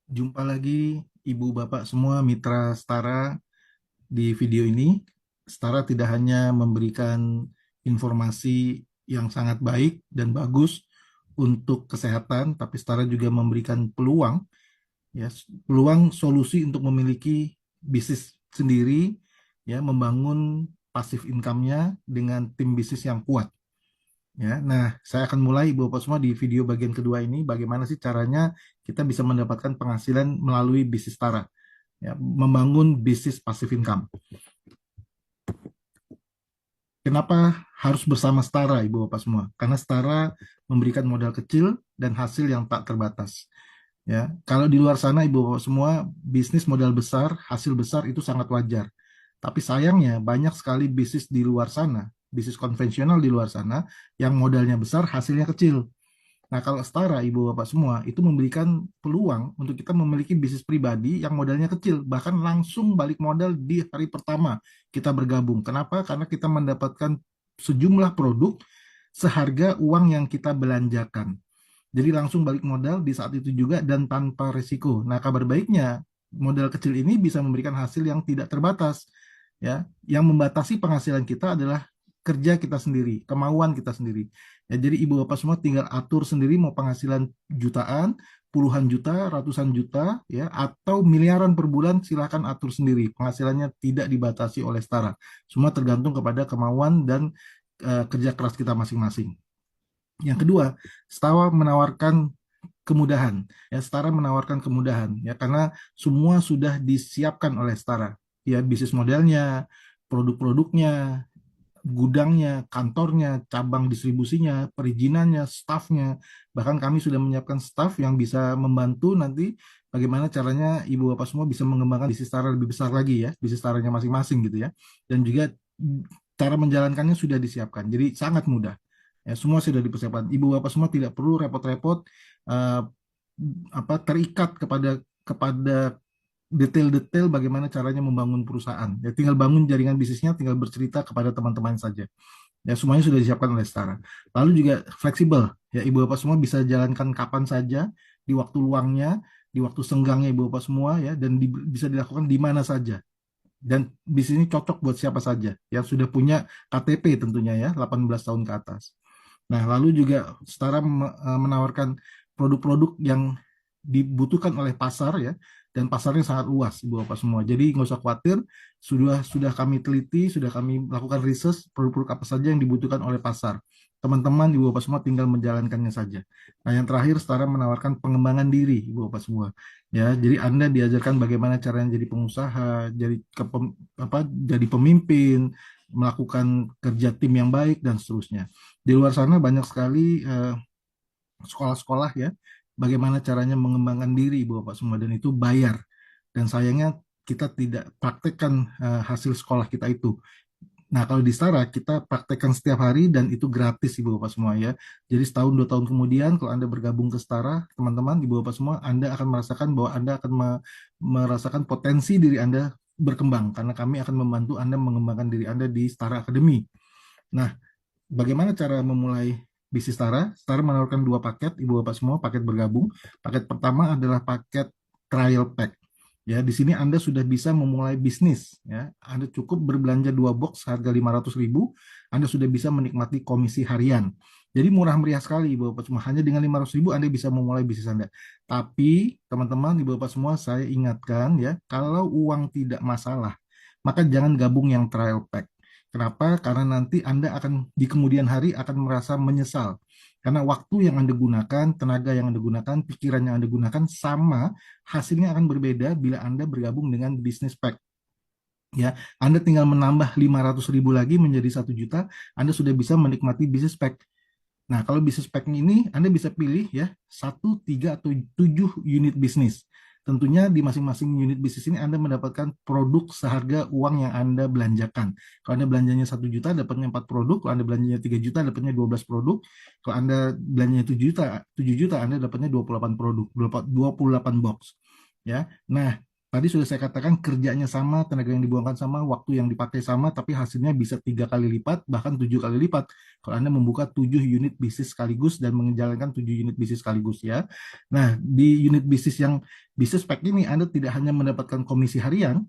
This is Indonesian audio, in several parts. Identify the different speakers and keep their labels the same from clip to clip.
Speaker 1: Jumpa lagi Ibu Bapak semua mitra Setara di video ini. Setara tidak hanya memberikan informasi yang sangat baik dan bagus untuk kesehatan, tapi Setara juga memberikan peluang, ya, peluang solusi untuk memiliki bisnis sendiri, ya, membangun pasif income-nya dengan tim bisnis yang kuat. Ya, nah, saya akan mulai Ibu Bapak semua di video bagian kedua ini, bagaimana sih caranya kita bisa mendapatkan penghasilan melalui bisnis Tara, ya, membangun bisnis passive income. Kenapa harus bersama Setara, Ibu Bapak semua? Karena Setara memberikan modal kecil dan hasil yang tak terbatas. Ya, kalau di luar sana Ibu Bapak semua bisnis modal besar, hasil besar itu sangat wajar. Tapi sayangnya banyak sekali bisnis di luar sana, bisnis konvensional di luar sana yang modalnya besar, hasilnya kecil. Nah, kalau Setara, Ibu Bapak semua, itu memberikan peluang untuk kita memiliki bisnis pribadi yang modalnya kecil, bahkan langsung balik modal di hari pertama kita bergabung. Kenapa? Karena kita mendapatkan sejumlah produk seharga uang yang kita belanjakan. Jadi langsung balik modal di saat itu juga dan tanpa risiko. Nah, kabar baiknya, modal kecil ini bisa memberikan hasil yang tidak terbatas. Ya, yang membatasi penghasilan kita adalah kerja kita sendiri, kemauan kita sendiri. Ya, jadi ibu bapak semua tinggal atur sendiri mau penghasilan jutaan, puluhan juta, ratusan juta, ya, atau miliaran per bulan, silahkan atur sendiri. Penghasilannya tidak dibatasi oleh setara. Semua tergantung kepada kemauan dan kerja keras kita masing-masing. Yang kedua, Setara menawarkan kemudahan. Ya, Setara menawarkan kemudahan ya karena semua sudah disiapkan oleh Setara. Ya, bisnis modelnya, produk-produknya, gudangnya, kantornya, cabang distribusinya, perizinannya, stafnya. Bahkan kami sudah menyiapkan staf yang bisa membantu nanti bagaimana caranya ibu bapak semua bisa mengembangkan bisnis Setara lebih besar lagi ya, bisnis Setaranya masing-masing gitu ya. Dan juga cara menjalankannya sudah disiapkan. Jadi sangat mudah. Ya, semua sudah dipersiapkan. Ibu bapak semua tidak perlu repot-repot uh, terikat kepada kepada detail-detail bagaimana caranya membangun perusahaan. Ya, tinggal bangun jaringan bisnisnya, tinggal bercerita kepada teman-teman saja. Ya, semuanya sudah disiapkan oleh Setara. Lalu juga fleksibel. Ya, ibu bapak semua bisa jalankan kapan saja, di waktu luangnya, di waktu senggangnya ibu bapak semua ya, dan bisa dilakukan di mana saja. Dan bisnis ini cocok buat siapa saja yang sudah punya KTP tentunya ya, 18 tahun ke atas. Nah, lalu juga Setara menawarkan produk-produk yang dibutuhkan oleh pasar ya, dan pasarnya sangat luas, Ibu Bapak semua. Jadi nggak usah khawatir, sudah kami teliti, sudah kami lakukan riset produk-produk apa saja yang dibutuhkan oleh pasar. Teman-teman Ibu Bapak semua tinggal menjalankannya saja. Nah, yang terakhir Setara menawarkan pengembangan diri, Ibu Bapak semua. Ya, jadi Anda diajarkan bagaimana caranya jadi pengusaha, jadi pemimpin, melakukan kerja tim yang baik dan seterusnya. Di luar sana banyak sekali sekolah-sekolah ya, bagaimana caranya mengembangkan diri Ibu Bapak semua dan itu bayar. Dan sayangnya kita tidak praktekkan hasil sekolah kita itu. Nah, kalau di Setara kita praktekkan setiap hari dan itu gratis Ibu Bapak semua ya. Jadi setahun 2 tahun kemudian kalau Anda bergabung ke Setara, teman-teman Ibu Bapak semua, Anda akan merasakan bahwa Anda akan merasakan potensi diri Anda berkembang karena kami akan membantu Anda mengembangkan diri Anda di Setara Academy. Nah, bagaimana cara memulai bisnis Setara? Setara menawarkan dua paket, Ibu Bapak semua, paket bergabung. Paket pertama adalah paket trial pack. Ya, di sini Anda sudah bisa memulai bisnis. Ya, Anda cukup berbelanja dua box harga 500.000, Anda sudah bisa menikmati komisi harian. Jadi murah meriah sekali, Ibu Bapak semua. Hanya dengan 500.000 Anda bisa memulai bisnis Anda. Tapi, teman-teman, Ibu Bapak semua, saya ingatkan ya, kalau uang tidak masalah, maka jangan gabung yang trial pack. Kenapa? Karena nanti Anda akan di kemudian hari akan merasa menyesal. Karena waktu yang Anda gunakan, tenaga yang Anda gunakan, pikiran yang Anda gunakan sama, hasilnya akan berbeda bila Anda bergabung dengan bisnis pack. Ya, Anda tinggal menambah 500.000 lagi menjadi 1 juta, Anda sudah bisa menikmati bisnis pack. Nah, kalau bisnis pack ini Anda bisa pilih ya, 1, 3, atau 7 unit bisnis. Tentunya di masing-masing unit bisnis ini Anda mendapatkan produk seharga uang yang Anda belanjakan. Kalau Anda belanjanya 1 juta, dapatnya 4 produk. Kalau Anda belanjanya 3 juta, dapatnya 12 produk. Kalau Anda belanjanya 7 juta, Anda dapatnya 28 produk, 28 box. Ya. Nah, Tadi sudah saya katakan kerjanya sama, tenaga yang dibuangkan sama, waktu yang dipakai sama, tapi hasilnya bisa 3 kali lipat, bahkan 7 kali lipat. Kalau Anda membuka 7 unit bisnis sekaligus dan menjalankan 7 unit bisnis sekaligus ya. Nah, di unit bisnis yang bisnis pack ini Anda tidak hanya mendapatkan komisi harian,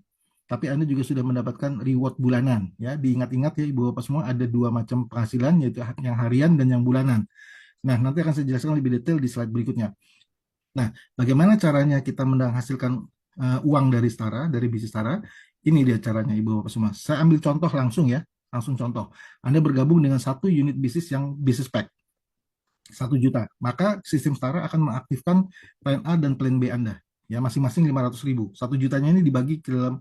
Speaker 1: tapi Anda juga sudah mendapatkan reward bulanan. Ya, diingat-ingat ya Ibu Bapak semua ada dua macam penghasilan, yaitu yang harian dan yang bulanan. Nah, nanti akan saya jelaskan lebih detail di slide berikutnya. Nah, bagaimana caranya kita menghasilkan uang dari Setara, dari bisnis Setara? Ini dia caranya, Ibu Bapak semua. Saya ambil contoh langsung ya, langsung contoh. Anda bergabung dengan satu unit bisnis yang bisnis pack, 1 juta. Maka sistem Setara akan mengaktifkan plan A dan plan B Anda. Ya, masing-masing 500.000. 1 jutanya ini dibagi ke dalam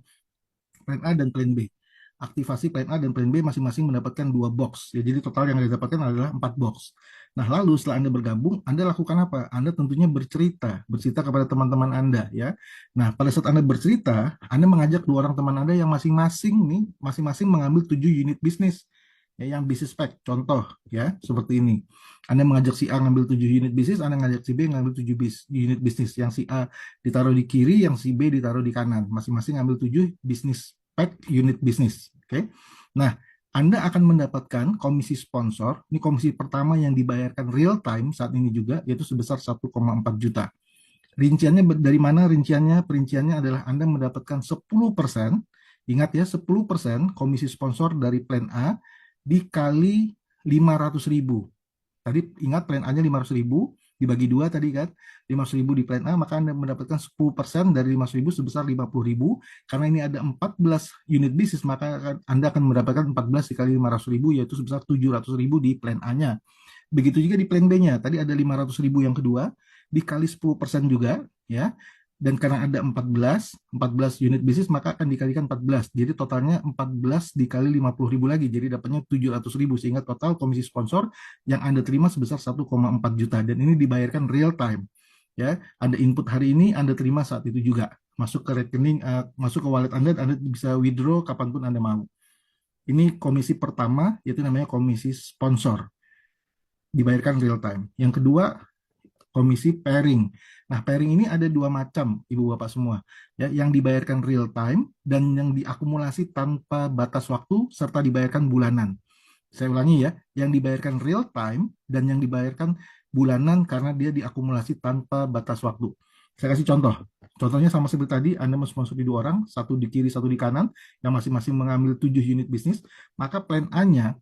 Speaker 1: plan A dan plan B. Aktivasi plan A dan plan B masing-masing mendapatkan 2 box. Ya, jadi total yang Anda dapatkan adalah 4 box. Nah, lalu setelah Anda bergabung, Anda lakukan apa? Anda tentunya bercerita kepada teman-teman Anda ya. Nah, pada saat Anda bercerita, Anda mengajak 2 orang teman Anda yang masing-masing mengambil 7 unit bisnis. Ya, yang bisnis pack, contoh ya, seperti ini. Anda mengajak si A ngambil 7 unit bisnis, Anda mengajak si B ngambil 7 unit bisnis. Yang si A ditaruh di kiri, yang si B ditaruh di kanan. Masing-masing ngambil 7 bisnis pack unit bisnis. Oke. Nah, Anda akan mendapatkan komisi sponsor. Ini komisi pertama yang dibayarkan real time saat ini juga, yaitu sebesar 1,4 juta. Rinciannya dari mana rinciannya? Perinciannya adalah Anda mendapatkan 10%, ingat ya 10% komisi sponsor dari plan A dikali 500.000. Tadi ingat plan A-nya 500.000, dibagi 2 tadi kan, 500.000 di plan A, maka Anda mendapatkan 10% dari 500.000 sebesar 50.000. Karena ini ada 14 unit bisnis, maka Anda akan mendapatkan 14 dikali 500.000, yaitu sebesar 700.000 di plan A-nya. Begitu juga di plan B-nya, tadi ada 500.000 yang kedua, dikali 10% juga, ya. Dan karena ada 14 unit bisnis, maka akan dikalikan 14. Jadi totalnya 14 dikali 50.000 lagi, jadi dapatnya 700.000, sehingga total komisi sponsor yang Anda terima sebesar 1,4 juta. Dan ini dibayarkan real time. Ya, Anda input hari ini, Anda terima saat itu juga. Masuk ke rekening, masuk ke wallet Anda bisa withdraw kapanpun Anda mau. Ini komisi pertama, yaitu namanya komisi sponsor. Dibayarkan real time. Yang kedua, komisi pairing. Nah, pairing ini ada 2 macam, Ibu Bapak semua. Ya, yang dibayarkan real time dan yang diakumulasi tanpa batas waktu serta dibayarkan bulanan. Saya ulangi ya, yang dibayarkan real time dan yang dibayarkan bulanan karena dia diakumulasi tanpa batas waktu. Saya kasih contoh. Contohnya sama seperti tadi, Anda masuki 2 orang, satu di kiri, satu di kanan, yang masing-masing mengambil 7 unit bisnis, maka plan A-nya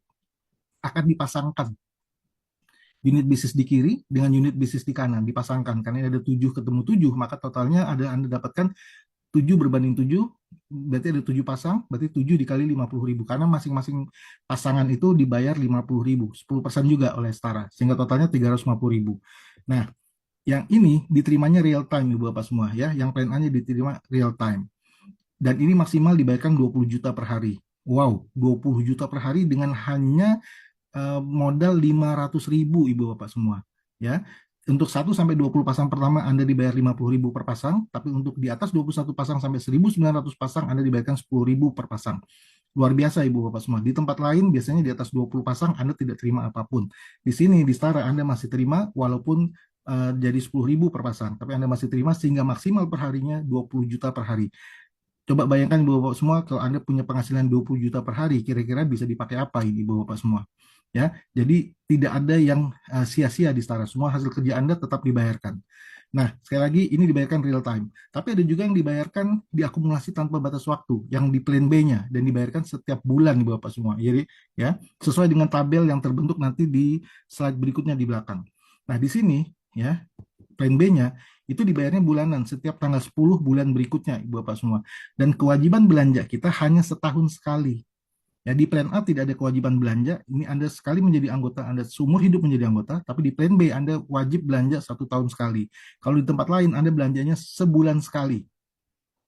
Speaker 1: akan dipasangkan unit bisnis di kiri dengan unit bisnis di kanan dipasangkan karena ada 7 ketemu 7, maka totalnya ada Anda dapatkan 7 berbanding 7, berarti ada 7 pasang, berarti 7 dikali 50.000 karena masing-masing pasangan itu dibayar 50.000, 10% juga oleh Setara, sehingga totalnya 350.000. Nah, yang ini diterimanya real time Ibu Bapak semua ya, yang plan A-nya diterima real time. Dan ini maksimal dibayarkan 20 juta per hari. Wow, 20 juta per hari dengan hanya modal 500.000 Ibu Bapak semua. Ya. Untuk 1 sampai 20 pasang pertama Anda dibayar 50.000 per pasang, tapi untuk di atas 21 pasang sampai 1.900 pasang Anda dibayarkan 10.000 per pasang. Luar biasa Ibu Bapak semua. Di tempat lain biasanya di atas 20 pasang Anda tidak terima apapun. Di sini di Setara Anda masih terima walaupun jadi 10.000 per pasang, tapi Anda masih terima sehingga maksimal per harinya 20 juta per hari. Coba bayangkan Ibu Bapak semua kalau Anda punya penghasilan 20 juta per hari, kira-kira bisa dipakai apa ini Ibu Bapak semua? Ya, jadi tidak ada yang sia-sia di Setara. Semua hasil kerja Anda tetap dibayarkan. Nah, sekali lagi ini dibayarkan real time. Tapi ada juga yang dibayarkan diakumulasi tanpa batas waktu, yang di plan B-nya dan dibayarkan setiap bulan Ibu Bapak semua. Jadi ya, sesuai dengan tabel yang terbentuk nanti di slide berikutnya di belakang. Nah, di sini ya, plan B-nya itu dibayarnya bulanan setiap tanggal 10 bulan berikutnya Ibu Bapak semua. Dan kewajiban belanja kita hanya setahun sekali. Ya, di plan A tidak ada kewajiban belanja. Ini Anda sekali menjadi anggota, Anda seumur hidup menjadi anggota. Tapi di plan B Anda wajib belanja 1 tahun sekali. Kalau di tempat lain Anda belanjanya sebulan sekali.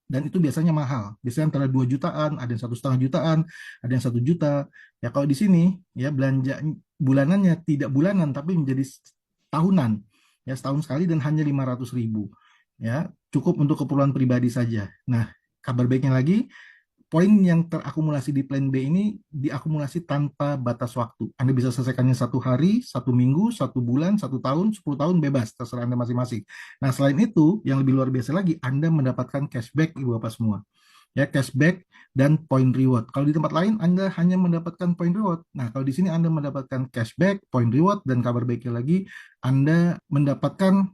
Speaker 1: Dan itu biasanya mahal. Biasanya antara 2 jutaan, ada yang 1,5 jutaan, ada yang 1 juta. Ya kalau di sini ya belanja bulanannya tidak bulanan tapi menjadi tahunan. Ya setahun sekali dan hanya 500.000. Ya cukup untuk keperluan pribadi saja. Nah kabar baiknya lagi, poin yang terakumulasi di plan B ini diakumulasi tanpa batas waktu. Anda bisa selesaikannya 1 hari, 1 minggu, 1 bulan, 1 tahun, 10 tahun bebas, terserah Anda masing-masing. Nah, selain itu, yang lebih luar biasa lagi, Anda mendapatkan cashback, Ibu Bapak semua. Ya, cashback dan point reward. Kalau di tempat lain Anda hanya mendapatkan point reward. Nah, kalau di sini Anda mendapatkan cashback, point reward, dan kabar baiknya lagi, Anda mendapatkan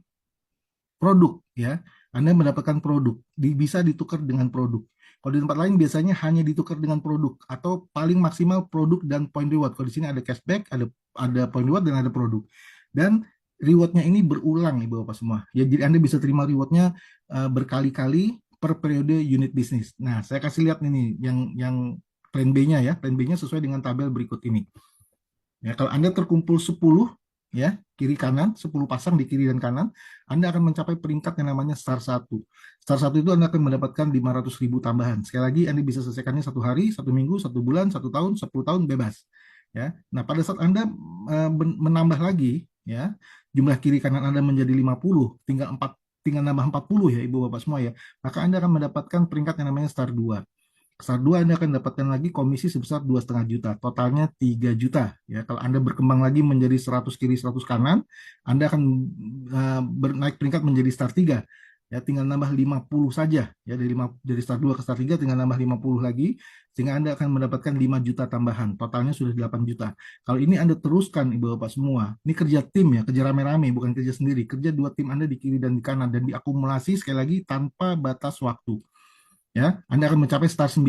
Speaker 1: produk, ya. Anda mendapatkan produk, bisa ditukar dengan produk. Kalau di tempat lain biasanya hanya ditukar dengan produk atau paling maksimal produk dan point reward. Kalau di sini ada cashback, ada point reward dan ada produk. Dan rewardnya ini berulang nih Bapak semua. Ya, jadi Anda bisa terima rewardnya berkali-kali per periode unit bisnis. Nah, saya kasih lihat ini yang plan B-nya ya. Plan B-nya sesuai dengan tabel berikut ini. Ya, kalau Anda terkumpul 10 ya, kiri kanan, 10 pasang di kiri dan kanan, Anda akan mencapai peringkat yang namanya star 1. Star 1 itu Anda akan mendapatkan 500.000 tambahan. Sekali lagi Anda bisa selesaikannya 1 hari, 1 minggu, 1 bulan, 1 tahun, 10 tahun bebas. Ya. Nah, pada saat Anda menambah lagi ya, jumlah kiri kanan Anda menjadi 50, tinggal nambah 40 ya Ibu Bapak semua ya. Maka Anda akan mendapatkan peringkat yang namanya star 2. Star 2 Anda akan dapatkan lagi komisi sebesar 2,5 juta, totalnya 3 juta. Ya, kalau Anda berkembang lagi menjadi 100 kiri 100 kanan, Anda akan naik peringkat menjadi Star 3. Ya, tinggal nambah 50 saja. Ya, dari Star 2 ke Star 3 tinggal nambah 50 lagi, sehingga Anda akan mendapatkan 5 juta tambahan. Totalnya sudah 8 juta. Kalau ini Anda teruskan, Ibu Bapak semua, ini kerja tim ya, kerja rame-rame, bukan kerja sendiri. Kerja dua tim Anda di kiri dan di kanan, dan diakumulasi sekali lagi tanpa batas waktu. Ya, Anda akan mencapai star 9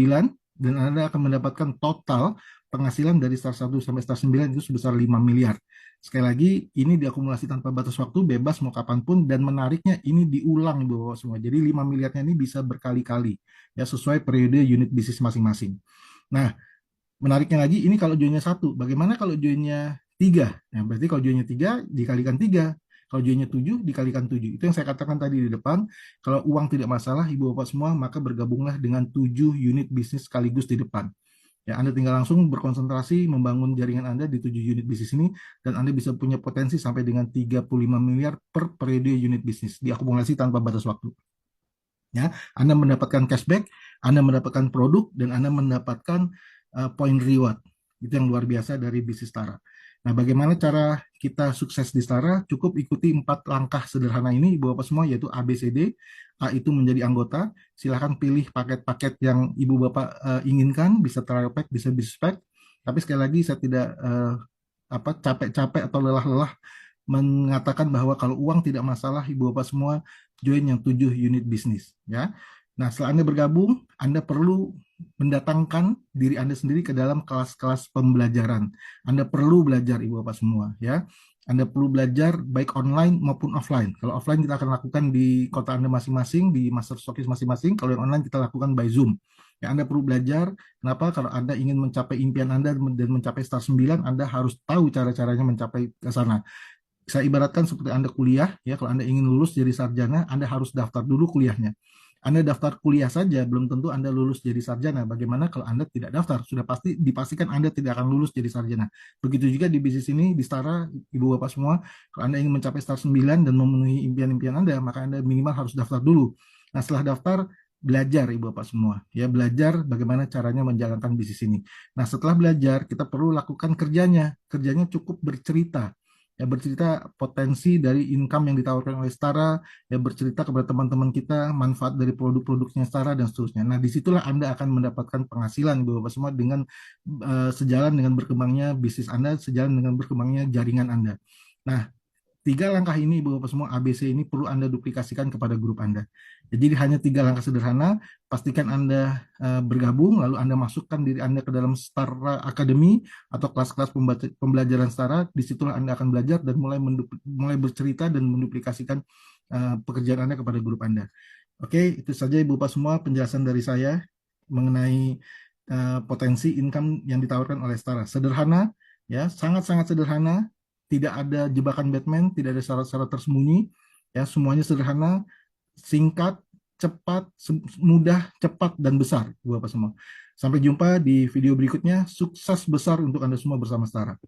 Speaker 1: dan Anda akan mendapatkan total penghasilan dari star 1 sampai star 9 itu sebesar 5 miliar. Sekali lagi, ini diakumulasi tanpa batas waktu, bebas mau kapanpun, dan menariknya ini diulang Ibu Bapak semua. Jadi 5 miliarnya ini bisa berkali-kali, ya sesuai periode unit bisnis masing-masing. Nah, menariknya lagi, ini kalau joinnya 1, bagaimana kalau joinnya 3? Nah, berarti kalau joinnya 3, dikalikan 3. Kalau joinnya 7, dikalikan 7. Itu yang saya katakan tadi di depan. Kalau uang tidak masalah, Ibu Bapak semua, maka bergabunglah dengan 7 unit bisnis sekaligus di depan. Ya, Anda tinggal langsung berkonsentrasi membangun jaringan Anda di 7 unit bisnis ini, dan Anda bisa punya potensi sampai dengan 35 miliar per periode unit bisnis, diakumulasi tanpa batas waktu. Ya, Anda mendapatkan cashback, Anda mendapatkan produk, dan Anda mendapatkan point reward. Itu yang luar biasa dari bisnis Tara. Nah, bagaimana cara kita sukses di Tara? Cukup ikuti 4 langkah sederhana ini, Ibu Bapak semua, yaitu ABCD. A itu menjadi anggota. Silahkan pilih paket-paket yang Ibu Bapak inginkan, bisa trial pack, bisa business pack. Tapi sekali lagi saya tidak capek-capek atau lelah-lelah mengatakan bahwa kalau uang tidak masalah, Ibu Bapak semua join yang 7 unit bisnis, ya. Nah, setelah Anda bergabung, Anda perlu mendatangkan diri Anda sendiri ke dalam kelas-kelas pembelajaran. Anda perlu belajar, Ibu Bapak semua, ya. Anda perlu belajar baik online maupun offline. Kalau offline kita akan lakukan di kota Anda masing-masing, di master stokis masing-masing. Kalau yang online kita lakukan by Zoom. Ya, Anda perlu belajar. Kenapa? Kalau Anda ingin mencapai impian Anda dan mencapai star 9, Anda harus tahu cara-caranya mencapai ke sana. Saya ibaratkan seperti Anda kuliah, ya, kalau Anda ingin lulus jadi sarjana, Anda harus daftar dulu kuliahnya. Anda daftar kuliah saja, belum tentu Anda lulus jadi sarjana. Bagaimana kalau Anda tidak daftar? Sudah pasti dipastikan Anda tidak akan lulus jadi sarjana. Begitu juga di bisnis ini, di Setara, Ibu Bapak semua, kalau Anda ingin mencapai star 9 dan memenuhi impian-impian Anda, maka Anda minimal harus daftar dulu. Nah, setelah daftar, belajar Ibu Bapak semua. Ya, belajar bagaimana caranya menjalankan bisnis ini. Nah, setelah belajar, kita perlu lakukan kerjanya. Kerjanya cukup bercerita, ya, bercerita potensi dari income yang ditawarkan oleh Setara, ya, bercerita kepada teman-teman kita manfaat dari produk-produknya Setara dan seterusnya. Nah, disitulah Anda akan mendapatkan penghasilan Ibu Bapak semua dengan sejalan dengan berkembangnya bisnis Anda, sejalan dengan berkembangnya jaringan Anda. Nah, 3 langkah ini, Ibu Bapak semua, ABC ini perlu Anda duplikasikan kepada grup Anda. Jadi hanya 3 langkah sederhana, pastikan Anda bergabung, lalu Anda masukkan diri Anda ke dalam Setara Academy atau kelas-kelas pembelajaran Setara, disitulah Anda akan belajar dan mulai bercerita dan menduplikasikan pekerjaan Anda kepada grup Anda. Oke, itu saja Ibu Bapak semua penjelasan dari saya mengenai potensi income yang ditawarkan oleh Setara. Sederhana, ya, sangat-sangat sederhana. Tidak ada jebakan Batman, tidak ada syarat-syarat tersembunyi, ya, semuanya sederhana, singkat, cepat, mudah, cepat, dan besar, Bapak semua. Sampai jumpa di video berikutnya. Sukses besar untuk Anda semua bersama Setara.